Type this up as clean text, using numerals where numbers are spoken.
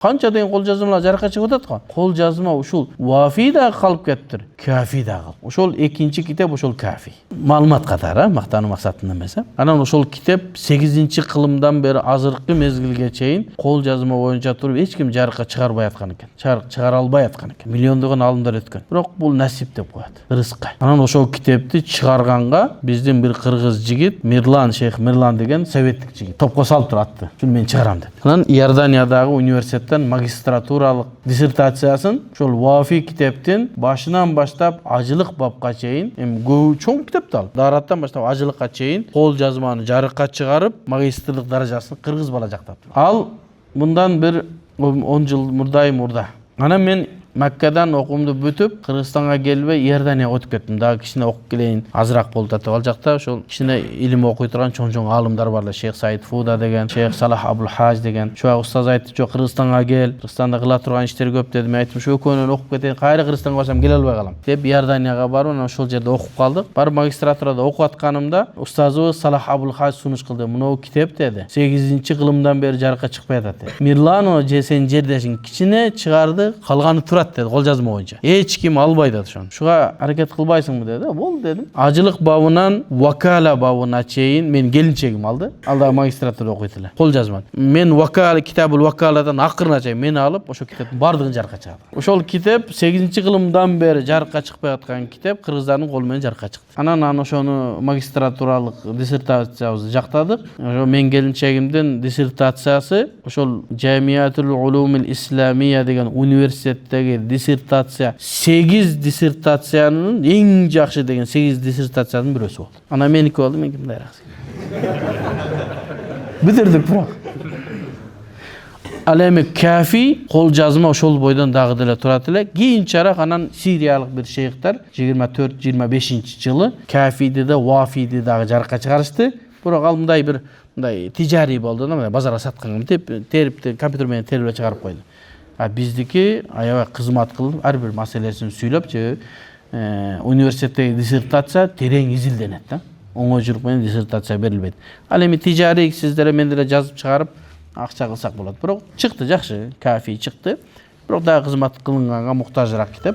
Канча деген кол жазмалар жарыкка чыгып атат го. Кол жазма ушул вафи да калып кетиптир, кафи да калып. Ошол экинчи китеп ошол кафи. Маалымат катары, мактануу максатында эмес. Анан ошол китеп 8-кылымдан бери азыркы мезгилге чейин кол жазма боюнча туруп эч ким жарыкка чыгарбай аткан экен. Чыгара албай аткан экен. Миллиондогон алымдар өткөн. Бирок бул насип деп коет. Рызыкка. Анан ошол китепти чыгарганга биздин бир кыргыз жигит Мирлан, Шейх Мирлан деген советтик жигит топко салып тураттı. Шуну мен чыгарам деп. Анан Иорданиядагы университеттен магистратуралык диссертациясын ошол Вафи китептин башынан баштап ажылык бапка чейин, эми көбү чоң китеп да ал. Дараттан баштап ажылыкка чейин кол жазманы жарыкка чыгарып, магистрлык даражасын кыргыз бала жактап. Ал мындан бир 10 жыл мурда. Анан мен Маккадан окуумду бүтүп, Кыргызстанга келбей Иорданияга өтүп кеттим. Дагы кичине окуп келейин, азыраак болуп атып. Ал жакта ошол кичине илим окуй турган чоң аалымдар барлар. Шейх Саид Фуда деген, Шейх Салах Абул Хаж деген. Ошо устаз айтты, "Жок, Кыргызстанга кел. Кыргызстанда кыла турган иштер көп" деди. Мен айттым, "Ошо экөөнөн окуп кетейин. Кайра Кыргызстанга барсам келе албай калам" деп Иорданияга барып, анан ошол жерде окуп калдык. Барып магистратурада окуп атканымда устазыбыз Салах Абул Хаж сунуш кылды. "Мынау китеп" деди. 8-кылымдан бери жарыкка чыкпай атат деди. "Мирлано же сен жердешиң кичине чыгарды, калганы турат" деди. Кол жазма эч ким албайт ошону. Шуга аракет кылбайсыңбы деди. Болду дедим. Ажылык бабынан вакала бабына чейин мен келинчегим алды. Ал да магистратурада окуйт эле. Кол жазма. Мен вакала китабул вакаладан акырына чейин мени алып, ошо китептин бардыгын жарыкка чыгарды. Ошол китеп 8-кылымдан бери жарыкка чыкпай аткан китеп Кыргыздардын колу менен жарыкка чыкты. Анан ошону магистратуралык диссертациябызды жактадык. Ошо мен келинчегимдин диссертациясы ошол Жамиатул Улумил Исламия деген университеттеги диссертация 8 диссертациянын эң жакшы деген 8 диссертациянын бирөөсү болду. Анан меники болду, мен кимдей рахсыз. Бүтүрдүк бирок. Ал эми кафи кол жазма ошол бойдон дагы деле турат эле. Кийинчерээк анан сириялык бир шейхтер 24-25 жылы кафиди да вафиди дагы жарыкка чыгарышты. Бирок ал мындай тижарий болду да, базарга сатканга терип компьютер менен терип чыгарып койду. Биздики аябай кызмат кылып, ар бир маселесин сүйлөп, же университеттеги диссертация терең изилденет да. Оңойчулук менен диссертация берилбейт. Ал эми тижарий сиздер мен деле жазып чыгарып акча кылсак болот. Бирок чыкты, жакшы, кафи чыкты. Бирок дагы кызмат кылынганга муктажыраак китеп.